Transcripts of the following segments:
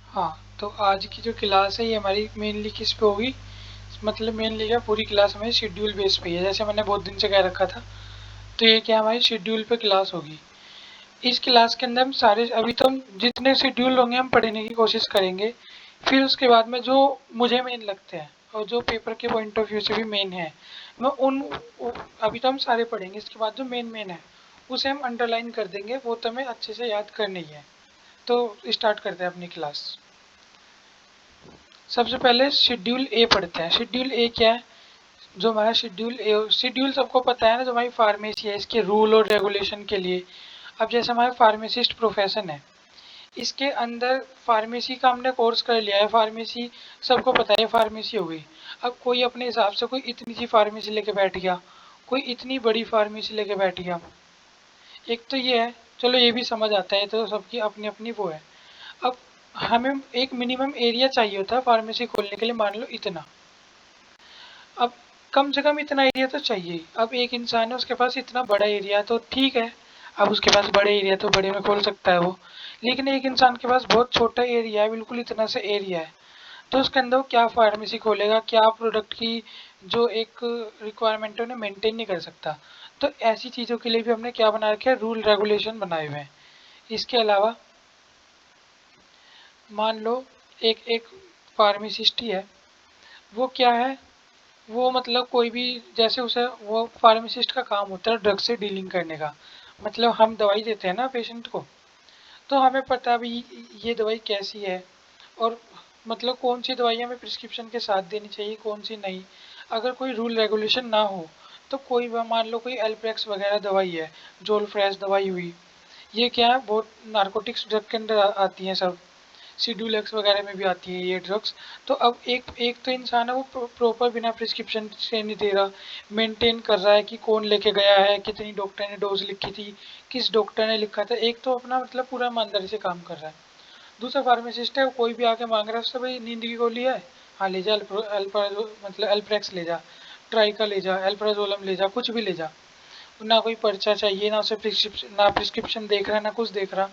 हाँ, तो आज की जो क्लास है ये हमारी मेनली किस पे होगी, मतलब मेनली क्या पूरी क्लास हमारी शेड्यूल बेस पे है, जैसे मैंने बहुत दिन से कह रखा था। तो ये क्या हमारी शेड्यूल पे क्लास होगी। इस क्लास के अंदर हम सारे अभी तो हम जितने शेड्यूल होंगे हम पढ़ने की कोशिश करेंगे। फिर उसके बाद में जो मुझे मेन लगते हैं और जो पेपर के पॉइंट ऑफ व्यू से भी मेन है, मैं उन अभी तो हम सारे पढ़ेंगे। इसके बाद जो मेन मेन है उसे हम अंडरलाइन कर देंगे, वो तो हमें अच्छे से याद करनी है। तो स्टार्ट करते हैं अपनी क्लास। सबसे पहले शेड्यूल ए पढ़ते हैं। शेड्यूल ए क्या है? जो हमारा शेड्यूल ए, शेड्यूल सबको पता है ना, जो हमारी फार्मेसी है इसके रूल और रेगुलेशन के लिए। अब जैसे हमारा फार्मेसिस्ट प्रोफेशन है, इसके अंदर फार्मेसी का हमने कोर्स कर लिया है। फार्मेसी सबको पता है, फार्मेसी हो गई। अब कोई अपने हिसाब से कोई इतनी सी फार्मेसी लेके बैठ गया, कोई इतनी बड़ी फार्मेसी लेके बैठ गया। एक तो ये है, चलो ये भी समझ आता है, तो सबकी अपनी अपनी वो है। अब हमें एक मिनिमम एरिया चाहिए होता है फार्मेसी खोलने के लिए, मान लो इतना। अब कम से कम इतना एरिया तो चाहिए ही। अब एक इंसान है उसके पास इतना बड़ा एरिया तो ठीक है, अब उसके पास बड़े एरिया तो बड़े में खोल सकता है वो। लेकिन एक इंसान के पास बहुत छोटा एरिया है, बिल्कुल इतना सा एरिया है, तो उसके अंदर वो क्या फार्मेसी खोलेगा, क्या प्रोडक्ट की जो एक रिक्वायरमेंट है उन्हें मेंटेन नहीं कर सकता। तो ऐसी चीज़ों के लिए भी हमने क्या बना रखे हैं, रूल रेगुलेशन बनाए हुए हैं। इसके अलावा मान लो एक एक फार्मासिस्ट ही है, वो क्या है, वो मतलब कोई भी, जैसे उसे वो फार्मासिस्ट का काम होता है ड्रग से डीलिंग करने का। मतलब हम दवाई देते हैं ना पेशेंट को, तो हमें पता है भाई ये दवाई कैसी है, और मतलब कौन सी दवाई हमें प्रिस्क्रिप्शन के साथ देनी चाहिए, कौन सी नहीं। अगर कोई रूल रेगुलेशन ना हो तो कोई मान लो कोई एल्प्रेक्स वगैरह दवाई है, जोल फ्रेश दवाई हुई, ये क्या है बहुत नारकोटिक्स ड्रग के अंदर आती हैं सब। शेड्यूल एक्स वगैरह में भी आती है ये ड्रग्स। तो अब एक एक तो इंसान है वो प्रॉपर बिना प्रिस्क्रिप्शन से नहीं दे रहा, मेंटेन कर रहा है कि कौन लेके गया है, कितनी डॉक्टर ने डोज लिखी थी, किस डॉक्टर ने लिखा था। एक तो अपना मतलब पूरा ईमानदारी से काम कर रहा है। दूसरा फार्मासिस्ट है, कोई भी आके मांग रहा है उससे, भाई नींद की गोली है, हाँ ले जा, मतलब एल्प्रेक्स ले जा, ट्राइका ले जा, एल्प्राजोलम ले जा, कुछ भी ले जा। ना कोई पर्चा चाहिए, ना उसे प्रिस्क्रिप्शन, ना प्रिस्क्रिप्शन देख रहा है, ना कुछ देख रहा।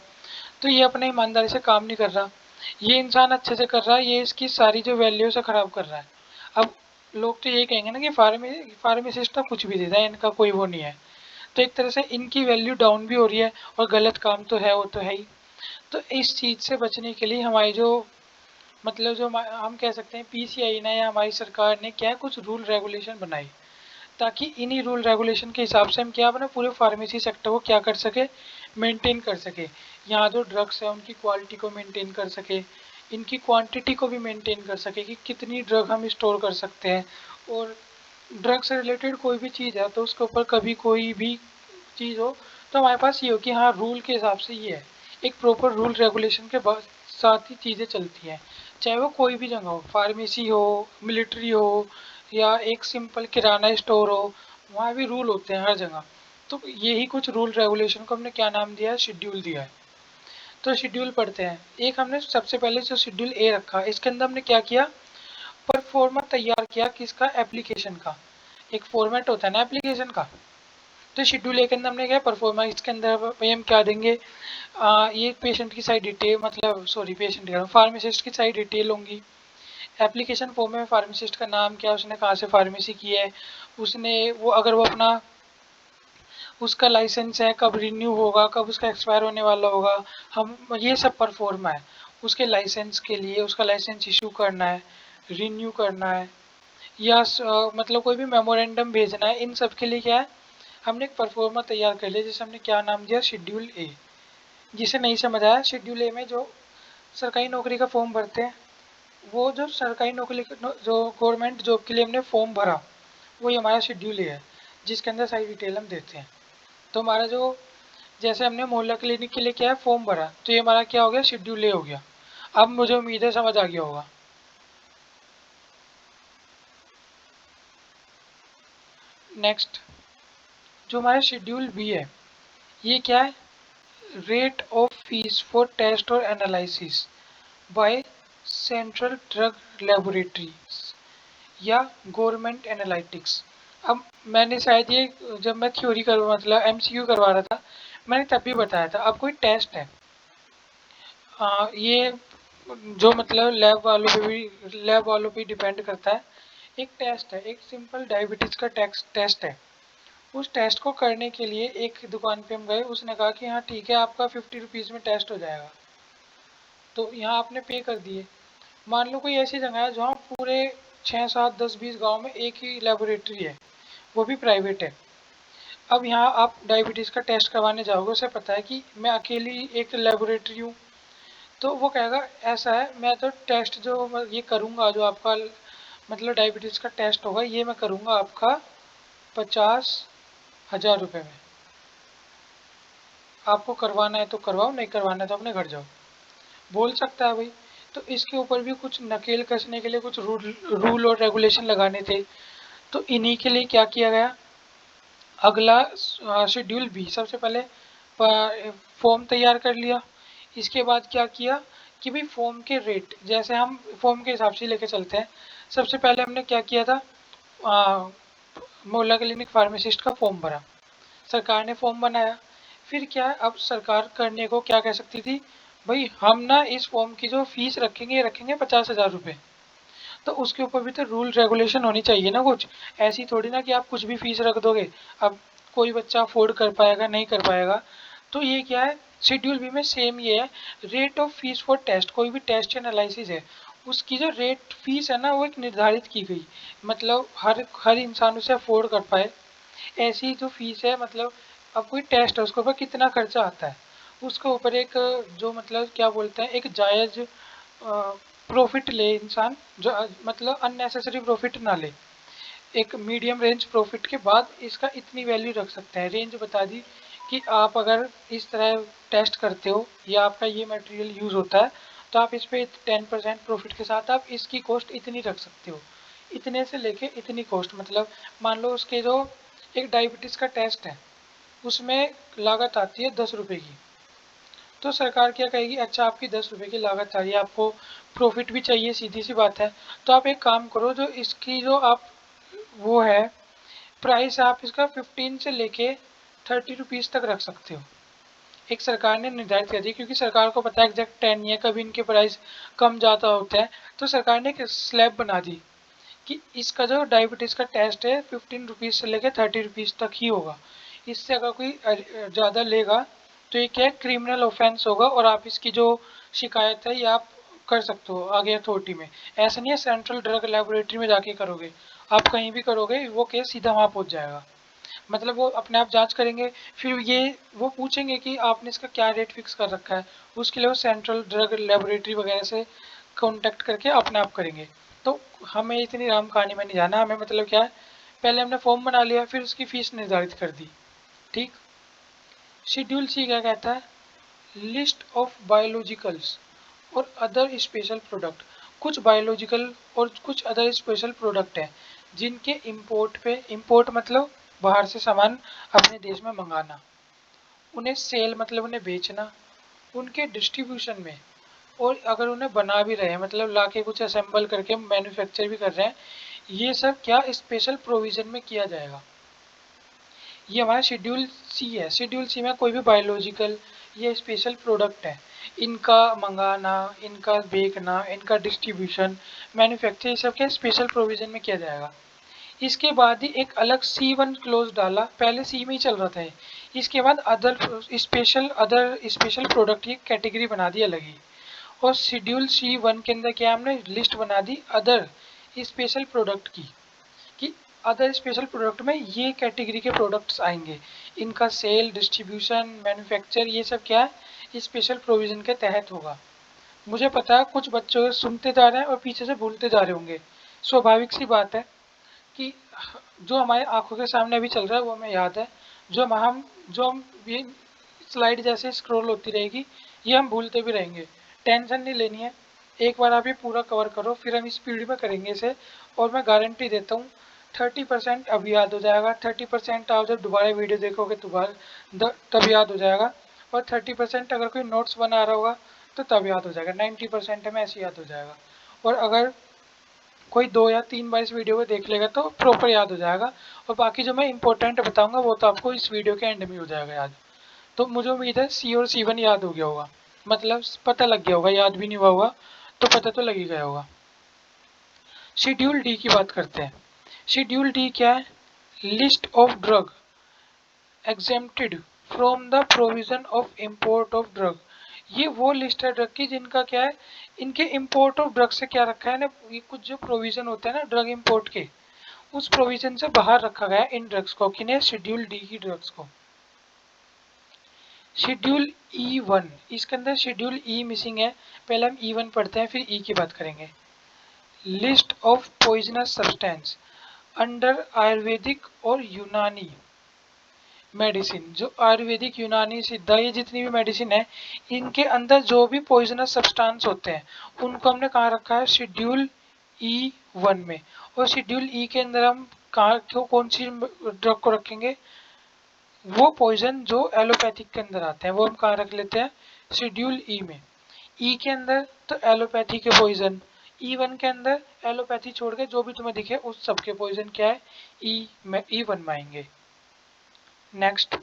तो ये अपने ईमानदारी से काम नहीं कर रहा। ये इंसान अच्छे से कर रहा है, ये इसकी सारी जो वैल्यू से खराब कर रहा है। अब लोग तो ये कहेंगे ना कि फार्मासिस्ट तो कुछ भी देता है, इनका कोई वो नहीं है। तो एक तरह से इनकी वैल्यू डाउन भी हो रही है, और गलत काम तो है, वो तो है ही। तो इस चीज से बचने के लिए हमारी जो मतलब जो हम कह सकते हैं पीसीआई ने या हमारी सरकार ने क्या कुछ रूल रेगुलेशन बनाई, ताकि इन्हीं रूल रेगुलेशन के हिसाब से हम क्या अपने पूरे फार्मेसी सेक्टर को क्या कर सके, मेंटेन कर सके। यहाँ जो ड्रग्स है उनकी क्वालिटी को मेंटेन कर सके, इनकी क्वांटिटी को भी मेंटेन कर सके कि कितनी ड्रग हम स्टोर कर सकते हैं। और ड्रग से रिलेटेड कोई भी चीज़ है तो उसके ऊपर कभी कोई भी चीज़ हो तो हमारे पास ये हो कि हाँ रूल के हिसाब से ये है। एक प्रॉपर रूल रेगुलेशन के बाद साथ ही चीज़ें चलती हैं, चाहे वो कोई भी जगह हो, फार्मेसी हो, मिलिट्री हो, या एक सिंपल किराना स्टोर हो, वहाँ भी रूल होते हैं हर जगह। तो यही कुछ रूल रेगुलेशन को हमने क्या नाम दिया है, शेड्यूल दिया है। तो शेड्यूल पढ़ते हैं। एक हमने सबसे पहले जो शेड्यूल ए रखा, इसके अंदर हमने क्या किया, परफॉर्मा तैयार किया किसका, एप्लीकेशन का। एक फॉर्मेट होता है ना एप्लीकेशन का। तो शेड्यूल ए के अंदर हमने क्या परफॉर्मा, इसके अंदर भाई हम क्या देंगे, ये पेशेंट की सारी डिटेल, मतलब सॉरी पेशेंट कह रहा हूँ, फार्मासिस्ट की सारी डिटेल होंगी। एप्लीकेशन फॉर्म में फार्मासिस्ट का नाम क्या है, उसने कहाँ से फार्मेसी की है, उसने वो अगर वो अपना उसका लाइसेंस है कब रिन्यू होगा, कब उसका एक्सपायर होने वाला होगा, हम ये सब परफॉर्मा है। उसके लाइसेंस के लिए उसका लाइसेंस इशू करना है, रिन्यू करना है, या मतलब कोई भी मेमोरेंडम भेजना है, इन सब के लिए क्या है, हमने एक परफॉर्मा तैयार कर लिया जिसे हमने क्या नाम दिया, शेड्यूल ए। जिसे नहीं समझ आया, शेड्यूल ए में जो सरकारी नौकरी का फॉर्म भरते हैं, वो जो सरकारी नौकरी जो गवर्नमेंट जॉब के लिए हमने फॉर्म भरा, वही हमारा शेड्यूल है, जिसके अंदर सारी डिटेल हम देते हैं। तो हमारा जो, जैसे हमने मोहल्ला क्लिनिक के लिए क्या है फॉर्म भरा, तो ये हमारा क्या हो गया, शेड्यूल ए हो गया। अब मुझे उम्मीद है समझ आ गया होगा। नेक्स्ट जो हमारा शेड्यूल बी है, ये क्या है, rate of fees for test और analysis by central drug laboratories या गवर्नमेंट एनालिटिक्स। अब मैंने शायद ये जब मैं थ्योरी कर मतलब एमसीक्यू करवा रहा था, मैंने तब भी बताया था। अब कोई टेस्ट है, ये जो मतलब लैब वालों पे डिपेंड करता है। एक टेस्ट है, एक सिंपल डायबिटीज का टेस्ट है। उस टेस्ट को करने के लिए एक दुकान पे हम गए, उसने कहा कि हाँ ठीक है आपका 50 रुपीज़ में टेस्ट हो जाएगा। तो यहाँ आपने पे कर दिए। मान लो कोई ऐसी जगह है जहाँ पूरे 6 7 10 20 गांव में एक ही लेबोरेटरी है, वो भी प्राइवेट है। अब यहाँ आप डायबिटीज़ का टेस्ट करवाने जाओगे, उसे पता है कि मैं अकेली एक लेबोरेटरी हूँ, तो वो कहेगा ऐसा है मैं तो टेस्ट जो ये करूँगा, जो आपका मतलब डायबिटीज़ का टेस्ट होगा ये मैं करूँगा आपका 50,000 रुपये में। आपको करवाना है तो करवाओ, नहीं करवाना है तो अपने घर जाओ, बोल सकता है भाई। तो इसके ऊपर भी कुछ नकेल कसने के लिए कुछ रूल और रेगुलेशन लगाने थे। तो इन्हीं के लिए क्या किया गया, अगला शेड्यूल बी, सबसे पहले फॉर्म तैयार कर लिया। इसके बाद क्या किया कि भाई फॉर्म के रेट, जैसे हम फॉर्म के हिसाब से लेके चलते हैं। सबसे पहले हमने क्या किया था, मोहल्ला क्लिनिक फार्मासिस्ट का फॉर्म भरा, सरकार ने फॉर्म बनाया। फिर क्या है, अब सरकार करने को क्या कह सकती थी, भाई हम ना इस फॉर्म की जो फीस रखेंगे रखेंगे 50,000 रुपये। तो उसके ऊपर भी तो रूल रेगुलेशन होनी चाहिए ना कुछ। ऐसी थोड़ी ना कि आप कुछ भी फीस रख दोगे, अब कोई बच्चा अफोर्ड कर पाएगा नहीं कर पाएगा। तो ये क्या है, शेड्यूल बी में सेम ये है, rate of fees for test, कोई भी टेस्ट एनालिसिस है उसकी जो रेट फीस है ना वो एक निर्धारित की गई, मतलब हर हर इंसान उसे अफोर्ड कर पाए ऐसी जो फीस है। मतलब अब कोई टेस्ट है उसके ऊपर कितना खर्चा आता है, उसके ऊपर एक जो मतलब क्या बोलते हैं एक जायज़ प्रॉफिट ले इंसान, जो मतलब अननेसेसरी प्रॉफिट ना ले। एक मीडियम रेंज प्रॉफिट के बाद इसका इतनी वैल्यू रख सकते हैं, रेंज बता दी कि आप अगर इस तरह टेस्ट करते हो या आपका ये मटेरियल यूज़ होता है तो आप इस पे 10% प्रॉफिट के साथ आप इसकी कॉस्ट इतनी रख सकते हो, इतने से लेके इतनी कॉस्ट। मतलब मान लो उसके जो एक डायबिटीज़ का टेस्ट है उसमें लागत आती है 10 रुपये की, तो सरकार क्या कहेगी, अच्छा आपकी 10 रुपये की लागत आ रही है, आपको प्रॉफिट भी चाहिए, सीधी सी बात है। तो आप एक काम करो, जो इसकी जो आप वो है प्राइस, आप इसका 15 से लेके 30 रुपीज़ तक रख सकते हो। एक सरकार ने निर्धारित कर दी, क्योंकि सरकार को पता है एग्जैक्ट 10 या कभी इनके प्राइस कम ज़्यादा होता है, तो सरकार ने एक स्लैब बना दी कि इसका जो डायबिटीज़ का टेस्ट है 15 रुपीज़ से लेकर 30 रुपीज़ तक ही होगा। इससे अगर कोई ज़्यादा लेगा तो ये क्या है, क्रिमिनल ऑफेंस होगा और आप इसकी जो शिकायत है ये आप कर सकते हो आगे अथॉरिटी में। ऐसा नहीं है सेंट्रल ड्रग लेबोरेटरी में जाके करोगे, आप कहीं भी करोगे वो केस सीधा वहाँ पहुँच जाएगा। मतलब वो अपने आप जांच करेंगे, फिर ये वो पूछेंगे कि आपने इसका क्या रेट फिक्स कर रखा है, उसके लिए वो सेंट्रल ड्रग लेबोरेटरी वगैरह से कांटेक्ट करके अपने आप करेंगे। तो हमें इतनी राम कहानी में नहीं जाना, हमें मतलब क्या है, पहले हमने फॉर्म बना लिया फिर उसकी फीस निर्धारित कर दी। ठीक। शेड्यूल सी क्या कहता है, लिस्ट ऑफ बायोलॉजिकल्स और अदर स्पेशल प्रोडक्ट। कुछ बायोलॉजिकल और कुछ अदर स्पेशल प्रोडक्ट हैं जिनके इंपोर्ट पे, इंपोर्ट मतलब बाहर से सामान अपने देश में मंगाना, उन्हें सेल मतलब उन्हें बेचना, उनके डिस्ट्रीब्यूशन में, और अगर उन्हें बना भी रहे हैं मतलब लाके कुछ असेंबल करके मैन्युफैक्चर भी कर रहे हैं, ये सब क्या स्पेशल प्रोविज़न में किया जाएगा। ये हमारा शेड्यूल सी है। शेड्यूल सी में कोई भी बायोलॉजिकल या स्पेशल प्रोडक्ट है, इनका मंगाना, इनका बेचना, इनका डिस्ट्रीब्यूशन, मैन्युफैक्चर, ये सब क्या स्पेशल प्रोविज़न में किया जाएगा। इसके बाद ही एक अलग C1 क्लोज डाला, पहले सी में ही चल रहा था ये। इसके बाद अदर स्पेशल प्रोडक्ट की कैटेगरी बना दी अलग ही। और शेड्यूल C1 के अंदर क्या हमने लिस्ट बना दी अदर स्पेशल प्रोडक्ट की, कि अदर स्पेशल प्रोडक्ट में ये कैटेगरी के प्रोडक्ट्स आएंगे, इनका सेल, डिस्ट्रीब्यूशन, मैन्युफैक्चर, ये सब क्या है स्पेशल प्रोविज़न के तहत होगा। मुझे पता है कुछ बच्चों सुनते जा रहे हैं और पीछे से भूलते जा रहे होंगे, स्वाभाविक सी बात है कि जो हमारे आंखों के सामने अभी चल रहा है वो हमें याद है, जो हम ये स्लाइड जैसे स्क्रॉल होती रहेगी ये हम भूलते भी रहेंगे। टेंशन नहीं लेनी है, एक बार आप ये पूरा कवर करो फिर हम स्पीड में करेंगे इसे, और मैं गारंटी देता हूँ 30% अब याद हो जाएगा, 30% आप जब दोबारा वीडियो देखोगे दोबारा तब याद हो जाएगा, और 30% अगर कोई नोट्स बना रहा होगा तो तब याद हो जाएगा, 90% में ऐसे याद हो जाएगा। और अगर कोई 2 या 3 बार इस वीडियो को देख लेगा तो प्रॉपर याद हो जाएगा, और बाकी जो मैं इंपॉर्टेंट बताऊंगा वो तो आपको इस वीडियो के एंड में हो जाएगा याद। तो मुझे उम्मीद है सी और C1 याद हो गया होगा। मतलब पता लग गया होगा, याद भी नहीं हुआ होगा तो पता तो लग ही गया होगा। शेड्यूल डी की बात करते हैं। शेड्यूल डी क्या है? List of drug exempted from the provision of import of drug. ये वो लिस्ट है ड्रग की जिनका क्या है, इनके इंपोर्ट ऑफ ड्रग से क्या रखा है ना, ये कुछ जो प्रोविजन होते हैं ना ड्रग इंपोर्ट के, उस प्रोविजन से बाहर रखा गया इन ड्रग्स को, किन्हें? शेड्यूल डी की ड्रग्स को। शेड्यूल ई वन, इसके अंदर शेड्यूल ई मिसिंग है। पहले हम ई वन पढ़ते हैं फिर ई की बात करेंगे। List of poisonous substance under Ayurvedic और यूनानी मेडिसिन। जो आयुर्वेदिक, यूनानी, सिद्धा, ये जितनी भी मेडिसिन है इनके अंदर जो भी पॉइजनस सब्सटेंस होते हैं उनको हमने कहाँ रखा है? शेड्यूल ई वन में। और शेड्यूल ई के अंदर हम कहाँ क्यों कौन सी ड्रग को रखेंगे? वो पॉइजन जो एलोपैथिक के अंदर आते हैं वो हम कहाँ रख लेते हैं? शेड्यूल ई में। ई के अंदर तो एलोपैथी के पॉइजन, ई वन के अंदर एलोपैथी छोड़ के जो भी तुम्हें दिखे उस सबके पॉइजन क्या है? ई में, ई वन में आएंगे। Next,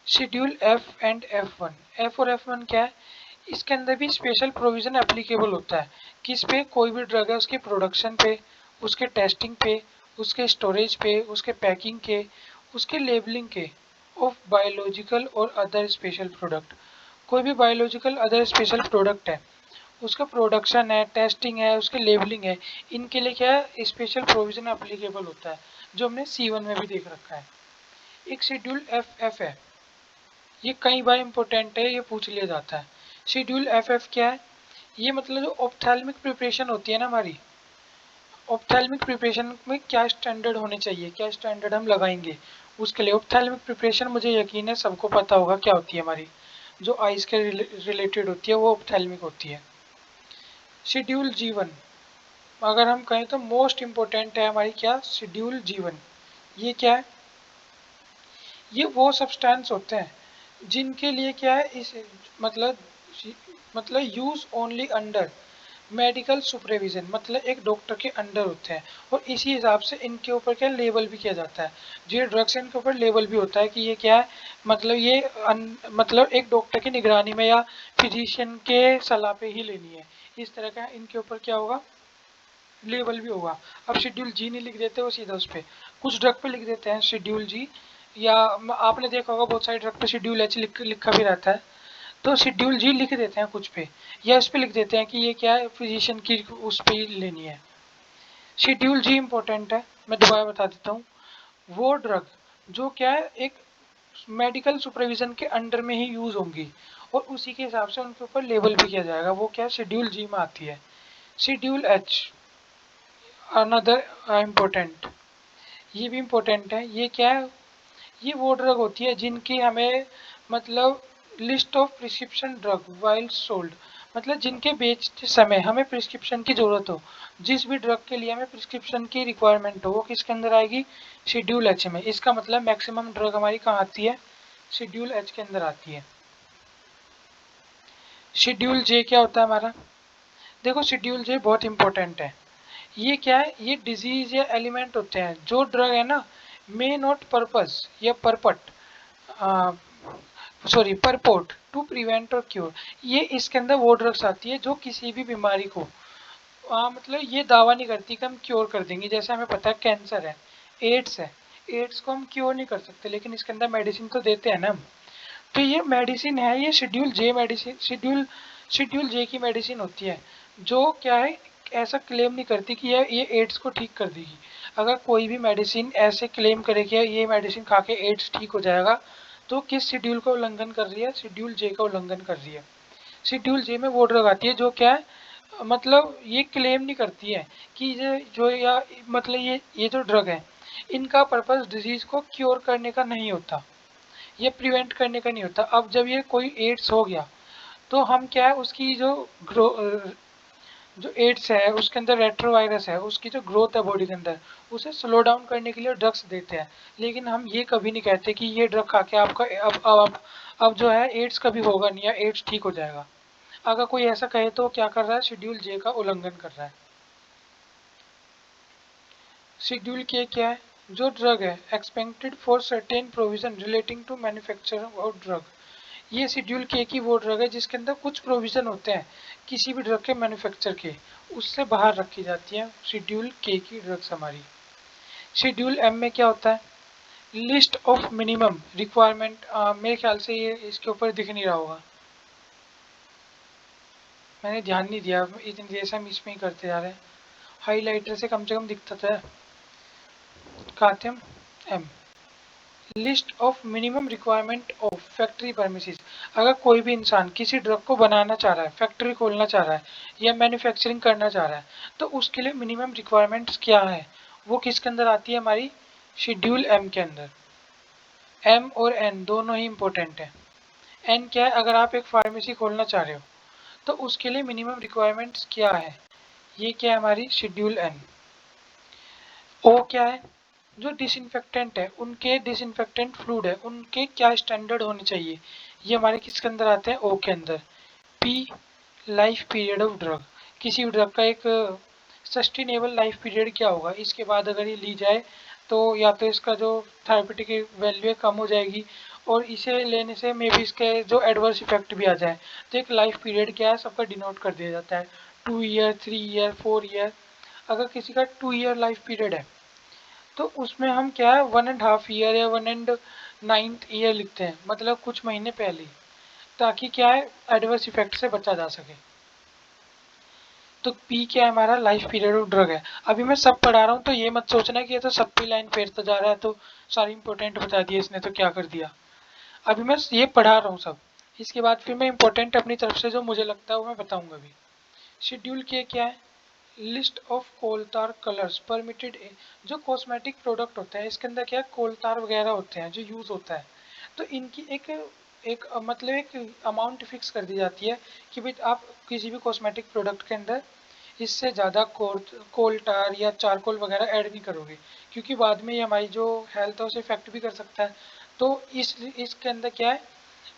schedule F and F one. F और एफ वन क्या है? इसके अंदर भी स्पेशल प्रोविजन एप्लीकेबल होता है। किस पे? कोई भी ड्रग है उसकी प्रोडक्शन पे, उसके टेस्टिंग पे, उसके स्टोरेज पे, उसके पैकिंग के, उसके लेबलिंग के, ऑफ बायोलॉजिकल और अदर स्पेशल प्रोडक्ट। कोई भी बायोलॉजिकल अदर स्पेशल प्रोडक्ट है, उसका प्रोडक्शन है, टेस्टिंग है, उसके लेबलिंग है, इनके लिए क्या है? स्पेशल प्रोविजन एप्लीकेबल होता है, जो हमने C1 में भी देख रखा है। एक शेड्यूल एफ एफ है, ये कई बार इंपॉर्टेंट है, ये पूछ लिया जाता है। शेड्यूल एफ एफ क्या है? ये मतलब जो ऑप्थेल्मिक प्रिपरेशन होती है ना हमारी, ऑप्थेल्मिक प्रिपरेशन में क्या स्टैंडर्ड होने चाहिए, क्या स्टैंडर्ड हम लगाएंगे उसके लिए। ऑप्थेल्मिक प्रिपरेशन मुझे यकीन है सबको पता होगा क्या होती है हमारी, जो आइज के रिलेटेड होती है वो ऑप्थेल्मिक होती है। शेड्यूल जीवन, अगर हम कहें तो मोस्ट इम्पोर्टेंट है हमारी क्या? शेड्यूल जीवन। ये क्या है? ये वो सब्सटेंस होते हैं जिनके लिए क्या है, इस मतलब मतलब use only under medical supervision, मतलब एक डॉक्टर के अंडर होते हैं और इसी हिसाब से इनके ऊपर क्या लेबल भी किया जाता है। जो ये ड्रग्स है इनके ऊपर लेबल भी होता है कि ये क्या है, मतलब ये मतलब एक डॉक्टर की निगरानी में या फिजिशियन के सलाह पे ही लेनी है, इस तरह का इनके ऊपर क्या होगा? लेबल भी होगा। अब शेड्यूल जी नहीं लिख देते वो सीधा उस पर, कुछ ड्रग पे लिख देते हैं शेड्यूल जी, या आपने देखा होगा बहुत सारे ड्रग पे शेड्यूल एच लिखा भी रहता है, तो शेड्यूल जी लिख देते हैं कुछ पे, या इस पे लिख देते हैं कि ये क्या है, फिजिशियन की उस पे ही लेनी है। शेड्यूल जी इंपॉर्टेंट है, मैं दोबारा बता देता हूँ। वो ड्रग जो क्या है एक मेडिकल सुपरविजन के अंडर में ही यूज होंगी और उसी के हिसाब से उनके ऊपर लेबल भी किया जाएगा, वो क्या शेड्यूल जी में आती है। शेड्यूल एच अनदर इम्पोर्टेंट, ये भी इम्पोर्टेंट है। ये क्या है? ये वो ड्रग होती है जिनकी हमें मतलब list of prescription drug while sold, मतलब जिनके बेचते समय हमें प्रिस्क्रिप्शन की जरूरत हो, जिस भी ड्रग के लिए हमें प्रिस्क्रिप्शन की रिक्वायरमेंट हो वो किसके अंदर आएगी? शेड्यूल एच में। इसका मतलब मैक्सिमम ड्रग हमारी कहाँ आती है? शेड्यूल एच के अंदर आती है। शेड्यूल जे क्या होता है हमारा? देखो शेड्यूल जे बहुत इंपॉर्टेंट है। ये क्या है? ये डिजीज या एलिमेंट होते हैं जो ड्रग है ना, मे नॉट पर्पस या purport sorry purport to prevent और क्योर। ये इसके अंदर वो ड्रग्स आती है जो किसी भी बीमारी को मतलब ये दावा नहीं करती कि हम क्योर कर देंगे। जैसे हमें पता है कैंसर है, एड्स को हम क्योर नहीं कर सकते लेकिन इसके अंदर मेडिसिन तो देते हैं ना हम। तो ये मेडिसिन है, ये शेड्यूल जे मेडिसिन, शेड्यूल जे की मेडिसिन होती है जो क्या है, ऐसा क्लेम नहीं करती कि ये एड्स को ठीक कर देगी। अगर कोई भी मेडिसिन ऐसे क्लेम करे कि ये मेडिसिन खा के एड्स ठीक हो जाएगा तो किस शेड्यूल का उल्लंघन कर रही है? शेड्यूल जे का उल्लंघन कर रही है। शेड्यूल जे में वो ड्रग आती है जो क्या है, मतलब ये क्लेम नहीं करती है कि ये जो या मतलब ये जो ड्रग है इनका पर्पस डिजीज को क्योर करने का नहीं होता, ये प्रिवेंट करने का नहीं होता। अब जब ये कोई एड्स हो गया तो हम क्या है उसकी जो जो एड्स है उसके अंदर रेट्रोवायरस है, उसकी जो ग्रोथ है बॉडी के अंदर उसे स्लो डाउन करने के लिए ड्रग्स देते हैं। लेकिन हम ये कभी नहीं कहते कि ये ड्रग खा के आपका अब जो है एड्स कभी होगा नहीं या एड्स ठीक हो जाएगा। अगर कोई ऐसा कहे तो क्या कर रहा है? शेड्यूल जे का उल्लंघन कर रहा है। शेड्यूल के क्या है? जो ड्रग है expected for certain provision relating to manufacturing of drug, ये शेड्यूल के की वो ड्रग है जिसके अंदर कुछ प्रोविजन होते हैं किसी भी ड्रग के मैन्युफैक्चर के, उससे बाहर रखी जाती है शेड्यूल के की ड्रग्स हमारी। शेड्यूल एम में क्या होता है? List of minimum requirement. मेरे ख्याल से ये इसके ऊपर दिख नहीं रहा होगा, मैंने ध्यान नहीं दिया, इतनी देर से हम इसमें ही करते जा रहे हैं। हाईलाइटर से कम दिखता था। काथम M, list of minimum requirement of factory premises. अगर कोई भी इंसान किसी ड्रग को बनाना चाह रहा है, फैक्ट्री खोलना चाह रहा है या मैन्युफैक्चरिंग करना चाह रहा है, तो उसके लिए मिनिमम रिक्वायरमेंट्स क्या है, वो किसके अंदर आती है? हमारी शेड्यूल एम के अंदर। एम और एन दोनों ही इंपॉर्टेंट है। एन क्या है? अगर आप एक फार्मेसी खोलना चाह रहे हो तो उसके लिए मिनिमम रिक्वायरमेंट्स क्या है, ये क्या है? हमारी शेड्यूल एन। ओ क्या है? जो डिसइंफेक्टेंट है, उनके डिसइंफेक्टेंट फ्लूइड है, उनके क्या स्टैंडर्ड होने चाहिए, ये हमारे किसके अंदर आते हैं? ओ के अंदर। P, life period of drug. किसी भी ड्रग का एक सस्टेनेबल लाइफ पीरियड क्या होगा, इसके बाद अगर ये ली जाए तो या तो इसका जो थेरेपेटिक वैल्यू है कम हो जाएगी, और इसे लेने से मे बी इसके जो एडवर्स इफेक्ट भी आ जाए। तो एक लाइफ पीरियड क्या है, सबका डिनोट कर दिया जाता है, 2 ईयर, 3 ईयर, 4 ईयर। अगर किसी का 2 ईयर लाइफ पीरियड है तो उसमें हम क्या है 1.5 ईयर या 1/9 ईयर लिखते हैं, मतलब कुछ महीने पहले, ताकि क्या है एडवर्स इफेक्ट से बचा जा सके। तो पी क्या है? हमारा लाइफ पीरियड ऑफ ड्रग है। अभी मैं सब पढ़ा रहा हूँ तो ये मत सोचना कि ये तो सब पे लाइन फेरता जा रहा है तो सारी इंपॉर्टेंट बता दिया इसने तो क्या कर दिया। अभी मैं ये पढ़ा रहा हूँ सब, इसके बाद फिर मैं इंपॉर्टेंट अपनी तरफ से जो मुझे लगता है वो मैं बताऊंगा अभी। शेड्यूल के क्या है? List of coal tar colours permitted. जो कॉस्मेटिक प्रोडक्ट होता है इसके अंदर क्या है, कोलतार वगैरह होते हैं जो यूज होता है, तो इनकी एक एक मतलब एक अमाउंट फिक्स कर दी जाती है कि भाई आप किसी भी कॉस्मेटिक प्रोडक्ट के अंदर इससे ज़्यादा कोलटार या चारकोल वगैरह ऐड नहीं करोगे, क्योंकि बाद में ये हमारी जो हेल्थ है उसे इफेक्ट भी कर सकता है। तो इसके अंदर क्या है,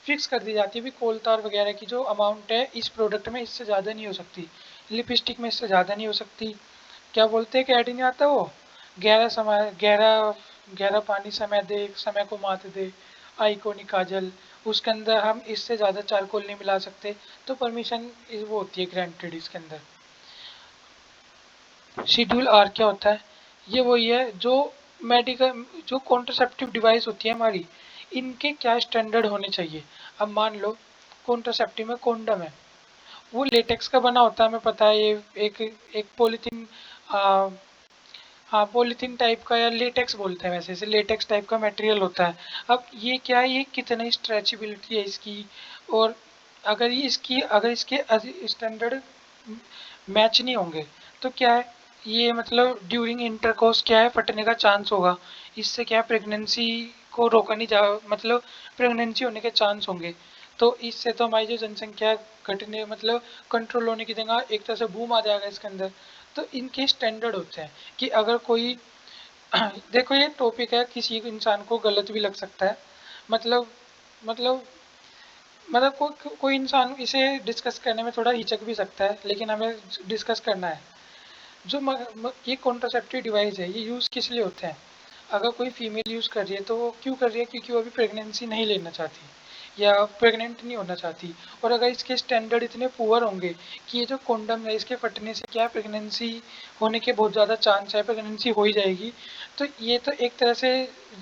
फिक्स कर दी जाती है भी कोलतार वगैरह की जो अमाउंट है इस प्रोडक्ट में इससे ज़्यादा नहीं हो सकती, लिपस्टिक में इससे ज़्यादा नहीं हो सकती। क्या बोलते हैं कि ऐड ही नहीं आता वो, गहरा गहरा पानी समय दे, समय को मात दे, आई को नहीं काजल, उसके अंदर हम इससे ज़्यादा चारकोल नहीं मिला सकते। तो परमिशन वो होती है ग्रांटेड इसके अंदर। शेड्यूल आर क्या होता है? ये वही है जो मेडिकल जो कॉन्ट्रासेप्टिव डिवाइस होती है हमारी, इनके क्या स्टैंडर्ड होने चाहिए। अब मान लो कॉन्ट्रासेप्टिव में कॉन्डम है, वो लेटेक्स का बना होता है, हमें पता है ये एक एक पॉलीथीन, हाँ पॉलीथीन टाइप का, या लेटेक्स बोलते हैं वैसे, इसे लेटेक्स टाइप का मटेरियल होता है। अब ये क्या है, ये कितनी स्ट्रेचेबिलिटी है इसकी, और अगर इसके स्टैंडर्ड मैच नहीं होंगे तो क्या है, ये मतलब ड्यूरिंग इंटरकोर्स क्या है फटने का चांस होगा। इससे क्या प्रेगनेंसी को रोका नहीं जा, मतलब प्रेगनेंसी होने के चांस होंगे। तो इससे तो हमारी जो जनसंख्या घटने मतलब कंट्रोल होने की जगह एक तरह से बूम आ जाएगा इसके अंदर। तो इनके स्टैंडर्ड होते हैं कि अगर कोई देखो ये टॉपिक है, किसी इंसान को गलत भी लग सकता है, मतलब मतलब कोई इंसान इसे डिस्कस करने में थोड़ा हिचक भी सकता है, लेकिन हमें डिस्कस करना है। जो ये कॉन्ट्रासेप्टिव डिवाइस है ये यूज़ किस लिए होते हैं? अगर कोई फीमेल यूज़ कर रही है तो वो क्यों कर रही है, क्योंकि वो अभी प्रेगनेंसी नहीं लेना चाहती या प्रेग्नेंट नहीं होना चाहती। और अगर इसके स्टैंडर्ड इतने पुअर होंगे कि ये जो कॉन्डम है इसके फटने से क्या है प्रेगनेंसी होने के बहुत ज़्यादा चांस है, प्रेगनेंसी हो ही जाएगी। तो ये तो एक तरह से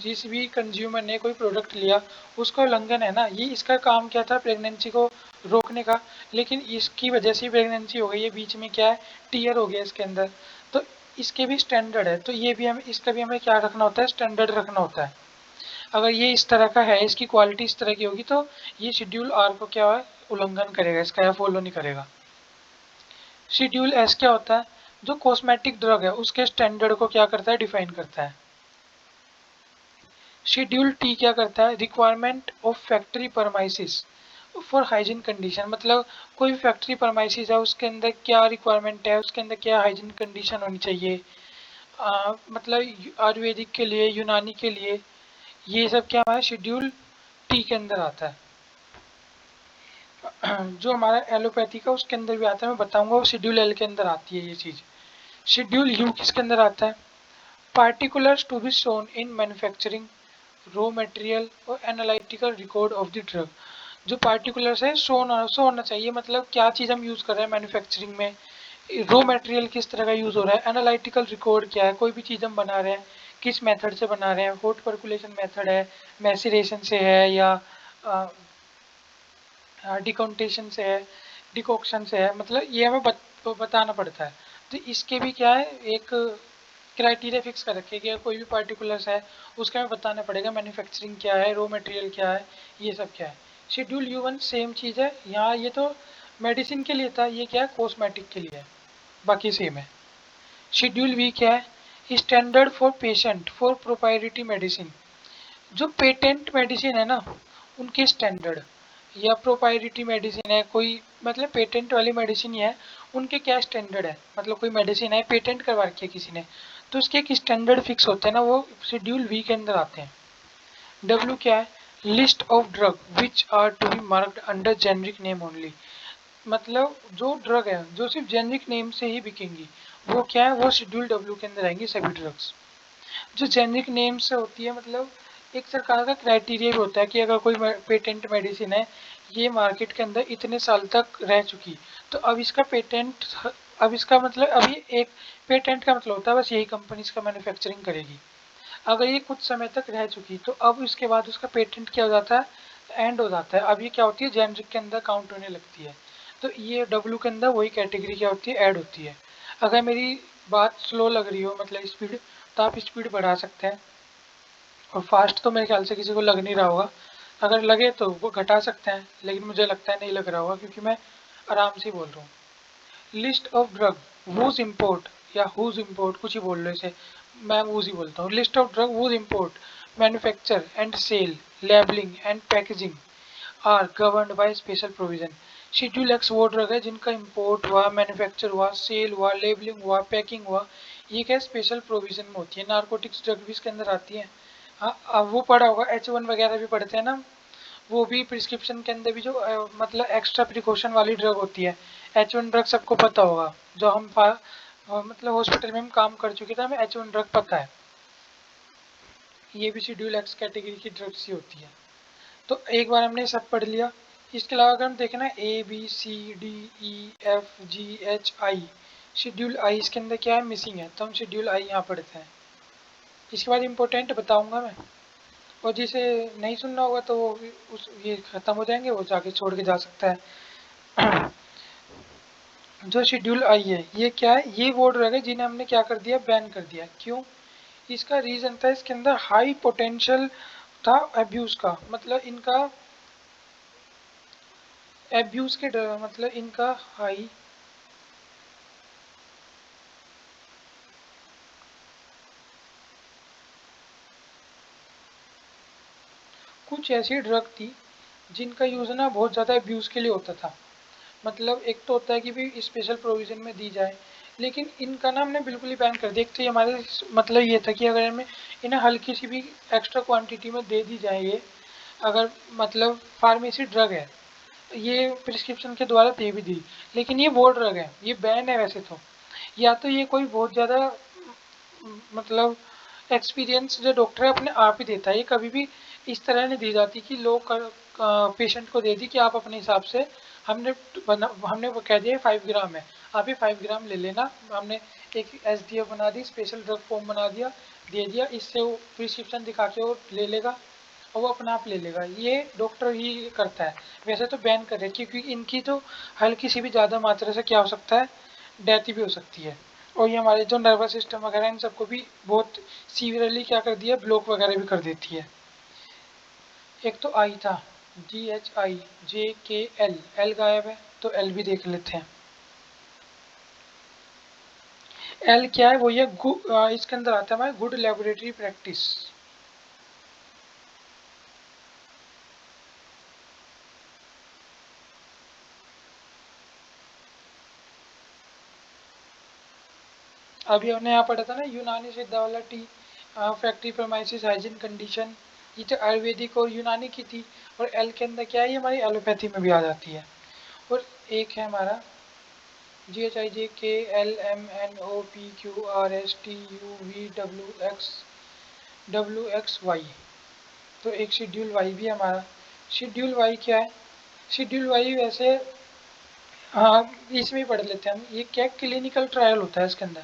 जिस भी कंज्यूमर ने कोई प्रोडक्ट लिया उसका उल्लंघन है ना। ये इसका काम क्या था, प्रेगनेंसी को रोकने का, लेकिन इसकी वजह से प्रेगनेंसी हो गई है, बीच में क्या है टीयर हो गया इसके अंदर। तो इसके भी स्टैंडर्ड है, तो ये भी हम इसका भी हमें क्या रखना होता है, स्टैंडर्ड रखना होता है। अगर ये इस तरह का है, इसकी क्वालिटी इस तरह की होगी तो ये शेड्यूल आर को क्या है उल्लंघन करेगा, इसका या फॉलो नहीं करेगा। शेड्यूल एस क्या होता है? जो कॉस्मेटिक ड्रग है उसके स्टैंडर्ड को क्या करता है, डिफाइन करता है। शेड्यूल टी क्या करता है? Requirement of factory premises for hygiene condition, मतलब कोई फैक्ट्री परमाइसिस है उसके अंदर क्या रिक्वायरमेंट है, उसके अंदर क्या हाइजीन कंडीशन होनी चाहिए। मतलब आयुर्वेदिक के लिए, यूनानी के लिए, ये सब क्या हमारा शेड्यूल टी के अंदर आता है। जो हमारा एलोपैथी का उसके अंदर भी आता है, मैं बताऊंगा, वो शेड्यूल एल के अंदर आती है ये चीज़। शेड्यूल यू किसके अंदर आता है? Particulars to be shown in manufacturing, raw material और analytical record of the drug. जो पार्टिकुलर्स है शो होना चाहिए, मतलब क्या चीज़ हम यूज़ कर रहे हैं मैन्युफैक्चरिंग में, रॉ मटेरियल किस तरह का यूज़ हो रहा है, एनालिटिकल रिकॉर्ड क्या है, कोई भी चीज़ हम बना रहे हैं किस मेथड से बना रहे हैं, हॉट परकुलेशन मेथड है, मैसिरेशन से है, या डिकॉन्टेशन से है, डिकॉक्शन से है, मतलब ये हमें बताना पड़ता है। तो इसके भी क्या है, एक क्राइटेरिया फिक्स कर रखे कि कोई भी पार्टिकुलर्स है उसका हमें बताना पड़ेगा मैन्युफैक्चरिंग क्या है, रॉ मटेरियल क्या है, ये सब क्या है। शेड्यूल U1 सेम चीज़ है यहाँ, ये तो मेडिसिन के लिए था, ये क्या है कॉस्मेटिक के लिए है, बाकी सेम है। शेड्यूल V क्या है, standard for patient for proprietary medicine, जो पेटेंट मेडिसिन है ना उनके स्टैंडर्ड, या प्रोप्राइटरी मेडिसिन है कोई, मतलब पेटेंट वाली मेडिसिन ही है, उनके क्या स्टैंडर्ड है, मतलब कोई मेडिसिन है पेटेंट करवा रखी है किसी ने, तो उसके एक स्टैंडर्ड फिक्स होते हैं ना, वो शेड्यूल वी के अंदर आते हैं। डब्ल्यू क्या है, list of drug which are to be marked under generic name only, मतलब जो ड्रग है जो सिर्फ जेनरिक नेम से ही बिकेंगी वो क्या है, वो शेड्यूल डब्ल्यू के अंदर आएंगी सभी ड्रग्स। जो जेनरिक नेम से होती है, मतलब एक सरकार का क्राइटेरिया भी होता है कि अगर कोई पेटेंट मेडिसिन है, ये मार्केट के अंदर इतने साल तक रह चुकी, तो अब इसका पेटेंट, अब इसका मतलब अभी एक पेटेंट का मतलब होता है बस यही कंपनी इसका मैन्युफैक्चरिंग करेगी। अगर ये कुछ समय तक रह चुकी तो अब इसके बाद उसका पेटेंट क्या हो जाता है, एंड हो जाता है, अब ये क्या होती है जेनरिक के अंदर काउंट होने लगती है। तो ये डब्ल्यू के अंदर वही कैटेगरी क्या होती है, ऐड होती है। अगर मेरी बात स्लो लग रही हो मतलब स्पीड, तो आप स्पीड बढ़ा सकते हैं, और फास्ट तो मेरे ख्याल से किसी को लग नहीं रहा होगा, अगर लगे तो वो घटा सकते हैं, लेकिन मुझे लगता है नहीं लग रहा होगा क्योंकि मैं आराम से बोल रहा हूँ। List of drug whose import, या हुज इम्पोर्ट कुछ ही बोल लो इसे, मैं वूज ही बोलता हूँ। List of drug whose import, manufacture and sale, labelling and packaging are governed by special provision. Schedule X वो ड्रग है जिनका इंपोर्ट हुआ, मैन्युफैक्चर हुआ, सेल हुआ, लेबलिंग हुआ, पैकिंग हुआ, ये क्या स्पेशल प्रोविजन में होती है। नार्कोटिक्स ड्रग भी इसके अंदर आती है। हाँ, अब वो पढ़ा होगा H1 वगैरह भी पढ़ते हैं ना, वो भी प्रिस्क्रिप्शन के अंदर भी जो मतलब एक्स्ट्रा प्रिकॉशन वाली ड्रग होती है, H1 ड्रग सबको पता होगा, जो हम मतलब हॉस्पिटल में हम काम कर चुके थे, हमें H1 ड्रग पता है, ये भी शेड्यूल एक्स कैटेगरी की ड्रग्स ही होती है। तो एक बार हमने सब पढ़ लिया। इसके अलावा अगर हम देखें ना ABCDEFGHI, शेड्यूल आई इसके अंदर क्या है मिसिंग है, तो हम शेड्यूल आई यहाँ पढ़ते हैं। इसके बाद इम्पोर्टेंट बताऊंगा मैं, और जिसे नहीं सुनना होगा तो वो उस ये ख़त्म हो जाएंगे, वो जाके छोड़ के जा सकता है। जो शेड्यूल आई है ये क्या है, ये वो ड्रग है जिन्हें हमने क्या कर दिया, बैन कर दिया। क्यों, इसका रीज़न था इसके अंदर हाई पोटेंशियल था एब्यूज़ का, मतलब इनका एब्यूज़ के मतलब इनका हाई, कुछ ऐसी ड्रग थी जिनका यूज़ ना बहुत ज़्यादा एब्यूज़ के लिए होता था। मतलब एक तो होता है कि भाई स्पेशल प्रोविज़न में दी जाए, लेकिन इनका ना हमने बिल्कुल ही बैन कर दिया। एक तो ये हमारे मतलब ये था कि अगर हमें इन्हें हल्की सी भी एक्स्ट्रा क्वांटिटी में दे दी जाए, ये अगर मतलब फार्मेसी ड्रग है, ये प्रिस्क्रिप्शन के द्वारा दे भी दी, लेकिन ये वो ड्रग है, ये बैन है वैसे तो। या तो ये कोई बहुत ज़्यादा मतलब एक्सपीरियंस जो डॉक्टर है अपने आप ही देता है, ये कभी भी इस तरह नहीं दी जाती कि लोग पेशेंट को दे दी कि आप अपने हिसाब से, हमने वो कह दिया 5 ग्राम है, आप ये 5 ग्राम ले लेना, हमने एक SDF बना दी, स्पेशल ड्रग फॉर्म बना दिया, दे दिया, इससे वो प्रिस्क्रिप्शन दिखा के वो ले लेगा और वो अपने आप ले लेगा, ये डॉक्टर ही करता है। वैसे तो बैन कर रहे क्योंकि इनकी तो हल्की सी भी ज़्यादा मात्रा से क्या हो सकता है, डेथ भी हो सकती है। और ये हमारे जो नर्वस सिस्टम वगैरह इन सबको भी बहुत सीवियरली क्या कर दिया, ब्लॉक वगैरह भी कर देती है। एक तो आई था GHI, JKL, एल गायब है तो एल भी देख लेते हैं। एल क्या है, वो ये इसके अंदर आता है हमारे गुड लेबोरेटरी प्रैक्टिस। अभी हमने यहाँ पढ़ा था ना यूनानी सिद्धा वाला T, factory promises hygiene condition, ये तो आयुर्वेदिक और यूनानी की थी। और एल के अंदर क्या है, ये हमारी एलोपैथी में भी आ जाती है। और एक है हमारा GHIJKLMNOPQRSTUVWXY, तो एक शेड्यूल वाई भी है हमारा। शेड्यूल वाई क्या है, शेड्यूल वाई वैसे, हाँ इसमें ही पढ़ लेते हैं हम। ये क्या क्लिनिकल ट्रायल होता है इसके अंदर,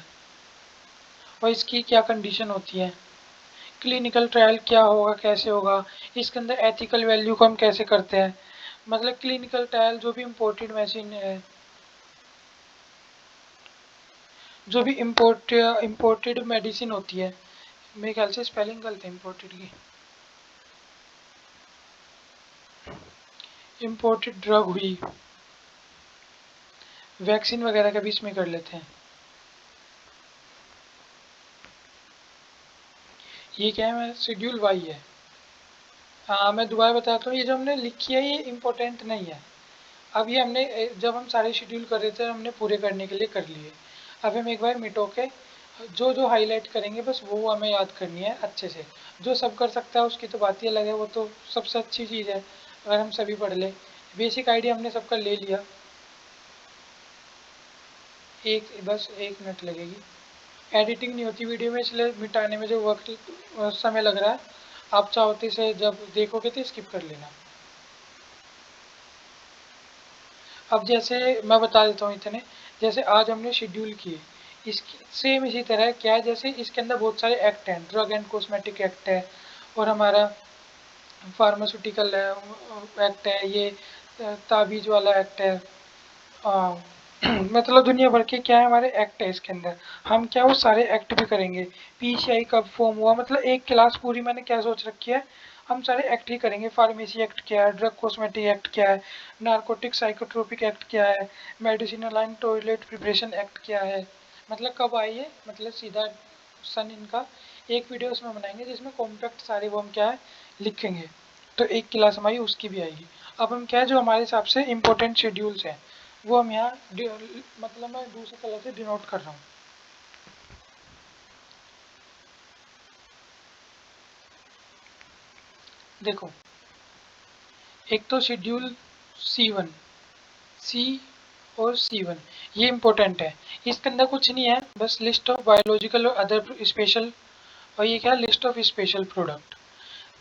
और इसकी क्या कंडीशन होती है, क्लिनिकल ट्रायल क्या होगा, कैसे होगा, इसके अंदर एथिकल वैल्यू को हम कैसे करते हैं। मतलब क्लिनिकल ट्रायल जो भी इम्पोर्टेड मशीन है, जो भी इम्पोर्टेड मेडिसिन होती है, मेरे ख्याल से स्पेलिंग गलत है इम्पोर्टेड की, इम्पोर्टेड ड्रग हुई, वैक्सीन वगैरह का भी इसमें कर लेते हैं। ये क्या है, मैं शेड्यूल वाई है। हाँ मैं दोबारा बताता हूँ, ये जो हमने लिखी है ये इम्पोर्टेंट नहीं है। अब ये हमने जब हम सारे शेड्यूल कर रहे थे हमने पूरे करने के लिए कर लिए। अब हम एक बार मिटो के जो जो हाईलाइट करेंगे बस वो हमें याद करनी है अच्छे से। जो सब कर सकता है उसकी तो बात ही अलग है, वो तो सबसे अच्छी चीज़ है अगर हम सभी पढ़ ले। बेसिक आइडिया हमने सबका ले लिया। एक बस 1 मिनट लगेगी, एडिटिंग नहीं होती वीडियो में इसलिए मिटाने में जो वक्त समय लग रहा है, आप चाहते से जब देखोगे तो स्किप कर लेना। अब जैसे मैं बता देता हूँ इतने, जैसे आज हमने शेड्यूल किए, इसकी सेम इसी तरह क्या है, जैसे इसके अंदर बहुत सारे एक्ट हैं, ड्रग एंड कॉस्मेटिक एक्ट है, और हमारा फार्मास्यूटिकल एक्ट है, ये ताबीज वाला एक्ट है। आ, मतलब दुनिया भर के क्या है हमारे एक्ट है इसके अंदर। हम क्या वो सारे एक्ट भी करेंगे। पीसीआई कब फॉर्म हुआ, मतलब एक क्लास पूरी मैंने क्या सोच रखी है, हम सारे एक्ट ही करेंगे। फार्मेसी एक्ट क्या है, ड्रग कॉस्मेटिक एक्ट क्या है, नारकोटिक साइकोट्रोपिक एक्ट क्या है, medicinal and toilet preparation act क्या है। मतलब कब आई है, मतलब सीधा सन इनका एक वीडियो उसमें बनाएंगे जिसमें कॉम्पैक्ट सारे वो हम क्या है लिखेंगे। तो एक क्लास हमारी उसकी भी आएगी। अब हम क्या है जो हमारे हिसाब से इम्पोर्टेंट शेड्यूल्स हैं वो हम यहाँ मतलब मैं दूसरे कलर से डिनोट कर रहा हूँ। देखो, एक तो शेड्यूल C1, सी और C1 ये इम्पोर्टेंट है। इसके अंदर कुछ नहीं है, बस लिस्ट ऑफ बायोलॉजिकल और अदर स्पेशल, और ये क्या है लिस्ट ऑफ स्पेशल प्रोडक्ट।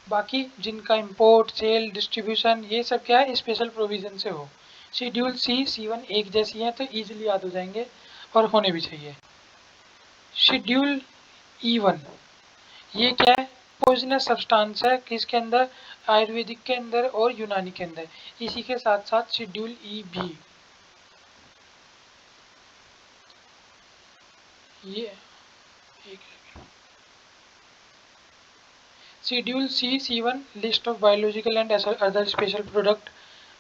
बाकी जिनका इंपोर्ट सेल डिस्ट्रीब्यूशन ये सब क्या है स्पेशल प्रोविजन से हो। शेड्यूल C C1 एक जैसी है तो इजीली याद हो जाएंगे और होने भी चाहिए। शेड्यूल E1 ये क्या है, पॉइजनस सब्सटेंस है किसके अंदर, आयुर्वेदिक के अंदर और यूनानी के अंदर। इसी के साथ साथ शेड्यूल ई भी, ये एक schedule C C1 list of biological and other special product.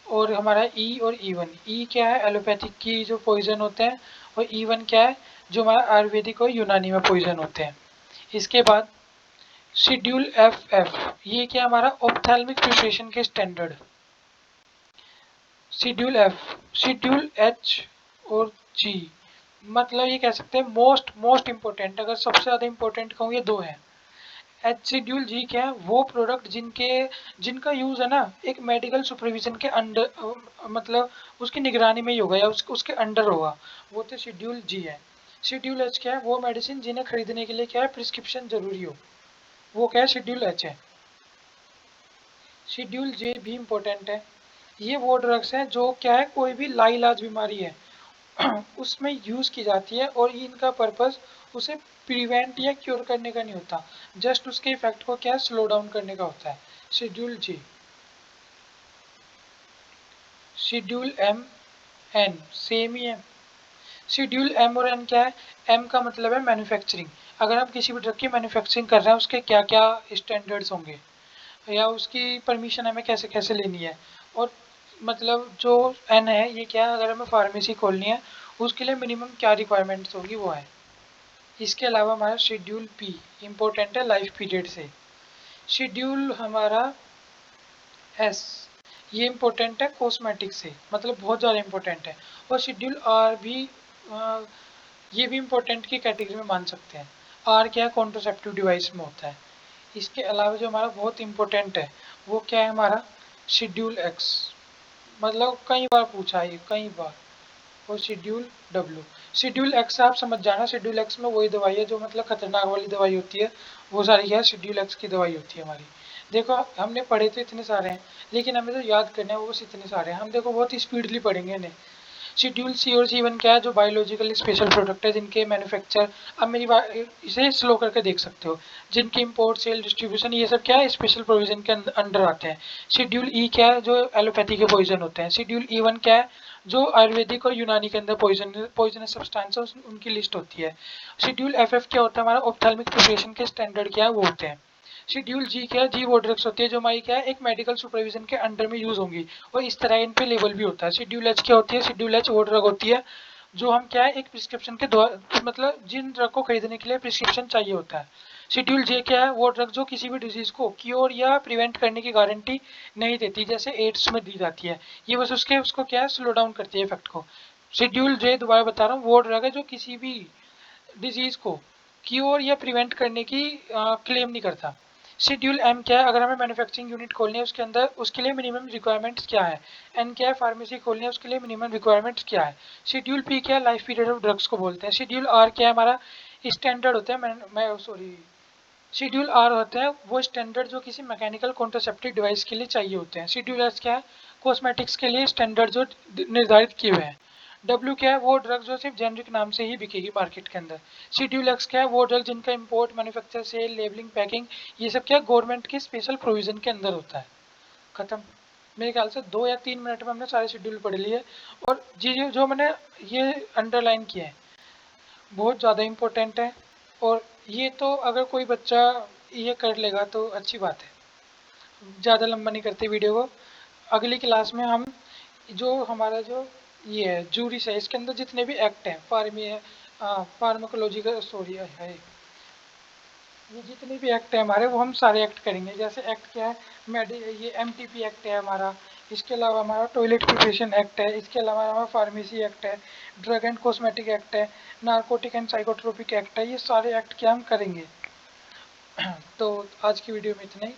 और हमारा ई और E1, ई क्या है एलोपैथिक की जो पॉइजन होते हैं, और E1 क्या है जो हमारा आयुर्वेदिक और यूनानी में पॉइजन होते हैं। इसके बाद शेड्यूल F ये क्या हमारा ऑप्थेल्मिक प्रिपरेशन के standard. Schedule F, schedule H और जी, मतलब ये कह सकते हैं मोस्ट मोस्ट इम्पोर्टेंट, अगर सबसे ज़्यादा इम्पोर्टेंट कहूँ ये दो हैं। एच शेड्यूल जी क्या है, वो प्रोडक्ट जिनके जिनका यूज़ है ना एक मेडिकल सुपरविजन के अंडर, मतलब उसकी निगरानी में ही होगा या उसके अंडर होगा, वो तो शेड्यूल जी है। शेड्यूल एच क्या है, वो मेडिसिन जिन्हें खरीदने के लिए क्या है प्रिस्क्रिप्शन जरूरी हो, वो क्या है शेड्यूल एच है। शेड्यूल जे भी इम्पोर्टेंट है। ये वो ड्रग्स हैं जो क्या है कोई भी लाइलाज बीमारी है उसमें यूज़ की जाती है, और इनका पर्पस उसे प्रिवेंट या क्योर करने का नहीं होता, जस्ट उसके इफेक्ट को क्या स्लो डाउन करने का होता है। Schedule G. Schedule M N same ही है। शेड्यूल एम और एन क्या है, एम का मतलब है मैन्युफैक्चरिंग, अगर हम किसी भी ड्रग की मैन्युफैक्चरिंग कर रहे हैं उसके क्या क्या स्टैंडर्ड्स होंगे या उसकी परमिशन हमें कैसे कैसे लेनी है। और मतलब जो एन है ये क्या है, अगर हमें फार्मेसी खोलनी है उसके लिए मिनिमम क्या रिक्वायरमेंट्स होगी वो है। इसके अलावा हमारा शेड्यूल पी इम्पोर्टेंट है लाइफ पीरियड से। शेड्यूल हमारा एस ये इम्पोर्टेंट है कॉस्मेटिक से, मतलब बहुत ज़्यादा इम्पोर्टेंट है। और शेड्यूल आर भी ये भी इम्पोर्टेंट की कैटेगरी में मान सकते हैं। आर क्या है कॉन्ट्रोसेप्टिव डिवाइस में होता है। इसके अलावा जो हमारा बहुत इम्पोर्टेंट है वो क्या है हमारा शेड्यूल एक्स, मतलब कई बार पूछा है कई बार। और शेड्यूल डब्ल्यू, शेड्यूल एक्स आप समझ जाना, शेड्यूल एक्स में वही दवाई है जो मतलब खतरनाक वाली दवाई होती है, वो सारी क्या है शेड्यूल एक्स की दवाई होती है हमारी। देखो हमने पढ़े तो इतने सारे हैं, लेकिन हमें जो याद करने हैं वो बस इतने सारे हैं। हम देखो बहुत स्पीडली पढ़ेंगे इन्हें। शेड्यूल सी और सी वन क्या है, जो बायोलॉजिकल स्पेशल प्रोडक्ट है जिनके मैन्युफैक्चर, अब मेरी बात इसे स्लो करके देख सकते हो, जिनकी इंपोर्ट सेल डिस्ट्रीब्यूशन ये सब क्या है स्पेशल प्रोविजन के अंडर आते हैं। शेड्यूल ई क्या है, जो एलोपैथी के पॉइजन होते हैं। शेड्यूल ई वन क्या है, जो आयुर्वेदिक और यूनानी के अंदर पॉइजनस सब्सटेंसेस उनकी लिस्ट होती है। शेड्यूल एफ एफ क्या होता है, हमारा ऑप्थेल्मिक प्रिपरेशन के स्टैंडर्ड क्या है वो होते हैं। शेड्यूल जी क्या है, जी वो ड्रग्स होती है जो हमारी क्या है एक मेडिकल सुपरविजन के अंडर में यूज होंगी, और इस तरह इन पे लेबल भी होता है। शेड्यूल एच क्या होती है, शेड्यूल एच वो ड्रग होती है जो हम क्या है एक प्रिस्क्रिप्शन के द्वारा, मतलब जिन ड्रग को खरीदने के लिए प्रिस्क्रिप्शन चाहिए होता है। शेड्यूल जे क्या है, वो ड्रग जो किसी भी डिजीज को क्योर या प्रिवेंट करने की गारंटी नहीं देती, जैसे एड्स में दी जाती है, ये बस उसके उसको क्या है स्लो डाउन करती है इफेक्ट को। शेड्यूल जे दोबारा बता रहा हूँ, वो ड्रग है जो किसी भी डिजीज को क्योर या प्रिवेंट करने की क्लेम नहीं करता। शेड्यूल एम क्या है, अगर हमें मैन्युफैक्चरिंग यूनिट खोलनी है उसके अंदर उसके लिए मिनिमम रिक्वायरमेंट्स क्या है। एन क्या है, फार्मेसी खोलनी है उसके लिए मिनिमम रिक्वायरमेंट्स क्या है। शेड्यूल पी क्या है, लाइफ पीरियड ऑफ ड्रग्स को बोलते हैं। शेड्यूल आर क्या है, हमारा स्टैंडर्ड होता है, मैं सॉरी, शेड्यूल आर होते हैं वो स्टैंडर्ड जो किसी मैकेनिकल कॉन्ट्रासेप्टिव डिवाइस के लिए चाहिए होते हैं। शेड्यूल एस क्या है, कॉस्मेटिक्स के लिए स्टैंडर्ड जो निर्धारित किए हुए हैं। डब्ल्यू क्या है, वो ड्रग जो सिर्फ जेनरिक नाम से ही बिकेगी मार्केट के अंदर। शेड्यूल एक्स क्या है, वो ड्रग जिनका import manufacture sale labelling packing ये सब क्या गवर्नमेंट के स्पेशल प्रोविजन के अंदर होता है। खत्म। मेरे ख्याल से 2 या 3 मिनट में हमने सारे शेड्यूल पढ़ लिए। और जी जो मैंने ये अंडरलाइन किए हैं बहुत ज़्यादा इम्पोर्टेंट है, और ये तो अगर कोई बच्चा ये कर लेगा तो अच्छी बात है। ज़्यादा लंबा नहीं करते वीडियो को। अगली क्लास में हम जो हमारा जो ये है जूरिस है, इसके अंदर जितने भी एक्ट हैं फार्माकोलॉजिकल सॉरी है, ये जितने भी एक्ट है हमारे वो हम सारे एक्ट करेंगे। जैसे एक्ट क्या है, मेडि ये एमटीपी एक्ट है हमारा, इसके अलावा हमारा टॉयलेट प्रिपरेशन एक्ट है, इसके अलावा हमारा फार्मेसी एक्ट है, ड्रग एंड कॉस्मेटिक एक्ट है, नार्कोटिक एंड साइकोट्रोपिक एक्ट है, ये सारे एक्ट क्या हम करेंगे। तो आज की वीडियो में इतना ही।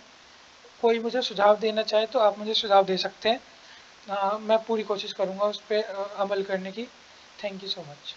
कोई मुझे सुझाव देना चाहे तो आप मुझे सुझाव दे सकते हैं। मैं पूरी कोशिश करूँगा उस पर अमल करने की। Thank you so much.